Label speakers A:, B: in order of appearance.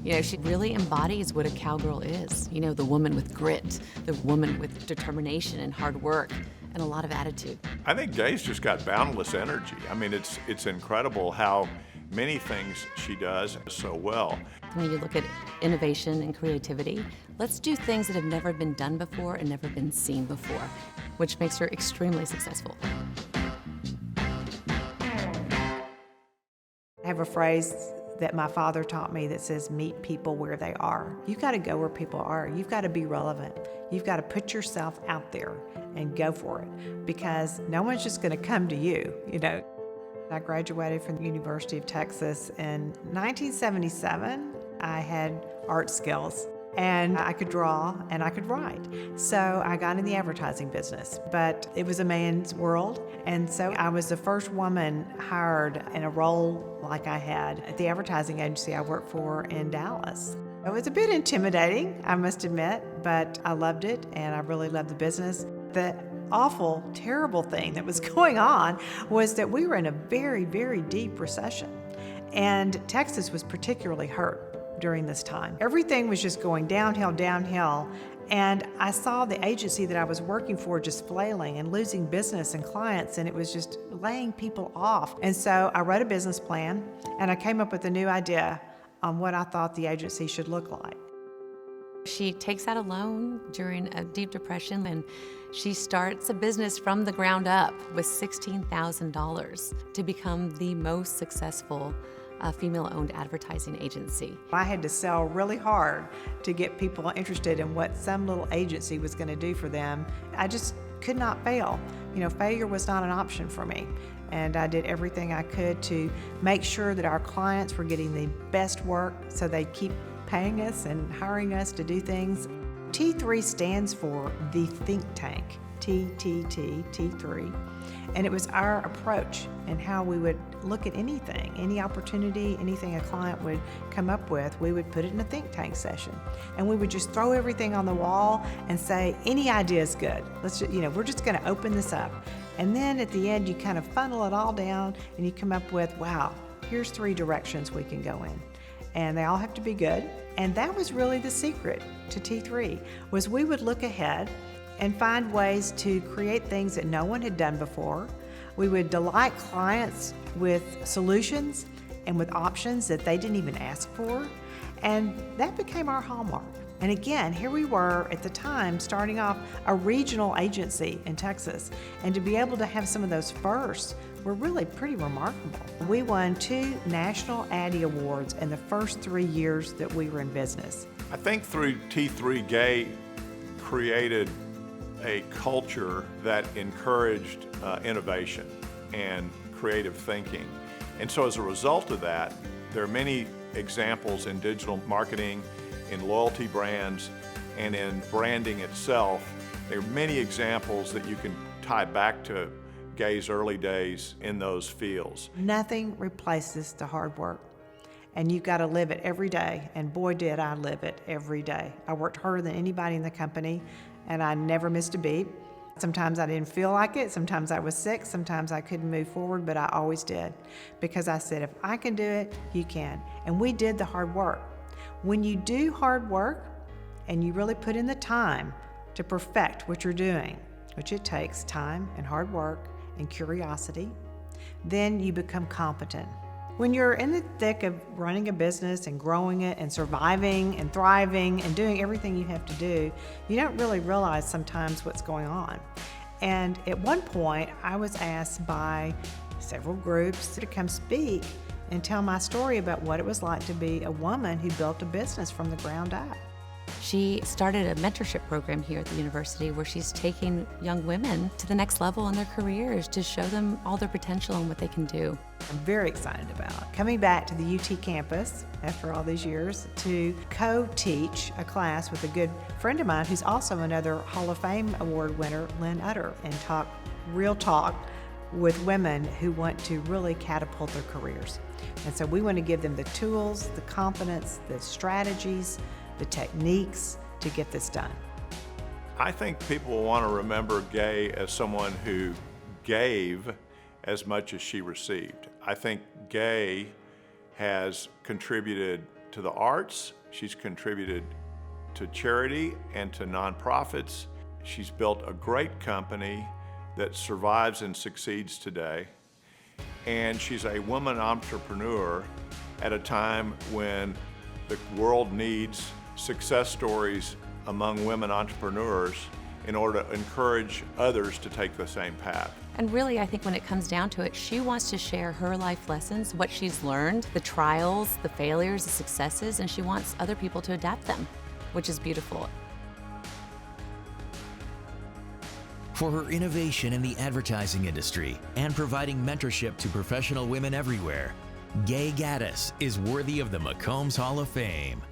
A: She really embodies what a cowgirl is. The woman with grit, the woman with determination and hard work, and a lot of attitude.
B: I think Gay's just got boundless energy. I mean, it's incredible how many things she does so well.
A: When you look at innovation and creativity, let's do things that have never been done before and never been seen before, which makes her extremely successful.
C: I have a phrase that my father taught me that says, meet people where they are. You've got to go where people are. You've got to be relevant. You've got to put yourself out there and go for it, because no one's just going to come to you, I graduated from the University of Texas in 1977. I had art skills, and I could draw and I could write. So I got in the advertising business, but it was a man's world. And so I was the first woman hired in a role like I had at the advertising agency I worked for in Dallas. It was a bit intimidating, I must admit, but I loved it and I really loved the business. The awful, terrible thing that was going on was that we were in a very, very deep recession. And Texas was particularly hurt during this time. Everything was just going downhill, and I saw the agency that I was working for just flailing and losing business and clients, and it was just laying people off. And so I wrote a business plan, and I came up with a new idea on what I thought the agency should look like.
A: She takes out a loan during a deep depression, and she starts a business from the ground up with $16,000 to become the most successful female-owned advertising agency.
C: I had to sell really hard to get people interested in what some little agency was going to do for them. I just could not fail. Failure was not an option for me. And I did everything I could to make sure that our clients were getting the best work so they'd keep paying us and hiring us to do things. T3 stands for the think tank, T3. And it was our approach and how we would look at anything, any opportunity, anything a client would come up with, we would put it in a think tank session. And we would just throw everything on the wall and say, any idea is good. We're just gonna open this up. And then at the end, you kind of funnel it all down and you come up with, wow, here's 3 directions we can go in. And they all have to be good. And that was really the secret to T3, was we would look ahead and find ways to create things that no one had done before. We would delight clients with solutions and with options that they didn't even ask for. And that became our hallmark. And again, here we were at the time starting off a regional agency in Texas. And to be able to have some of those firsts were really pretty remarkable. We won 2 National Addy Awards in the first 3 years that we were in business.
B: I think through T3, Gay created a culture that encouraged innovation and creative thinking. And so as a result of that, there are many examples in digital marketing, in loyalty brands, and in branding itself. There are many examples that you can tie back to Gay's early days in those fields.
C: Nothing replaces the hard work. And you've got to live it every day. And boy, did I live it every day. I worked harder than anybody in the company, and I never missed a beat. Sometimes I didn't feel like it. Sometimes I was sick. Sometimes I couldn't move forward, but I always did. Because I said, if I can do it, you can. And we did the hard work. When you do hard work and you really put in the time to perfect what you're doing, which it takes time and hard work and curiosity, then you become competent. When you're in the thick of running a business and growing it and surviving and thriving and doing everything you have to do, you don't really realize sometimes what's going on. And at one point, I was asked by several groups to come speak and tell my story about what it was like to be a woman who built a business from the ground up.
A: She started a mentorship program here at the university where she's taking young women to the next level in their careers to show them all their potential and what they can do.
C: I'm very excited about coming back to the UT campus after all these years to co-teach a class with a good friend of mine who's also another Hall of Fame award winner, Lynn Utter, and talk real talk with women who want to really catapult their careers. And so we want to give them the tools, the confidence, the strategies, the techniques to get this done.
B: I think people will want to remember Gay as someone who gave as much as she received. I think Gay has contributed to the arts. She's contributed to charity and to nonprofits. She's built a great company that survives and succeeds today. And she's a woman entrepreneur at a time when the world needs success stories among women entrepreneurs in order to encourage others to take the same path.
A: And really, I think when it comes down to it, she wants to share her life lessons, what she's learned, the trials, the failures, the successes, and she wants other people to adapt them, which is beautiful.
D: For her innovation in the advertising industry and providing mentorship to professional women everywhere, Gaddis is worthy of the McCombs Hall of Fame.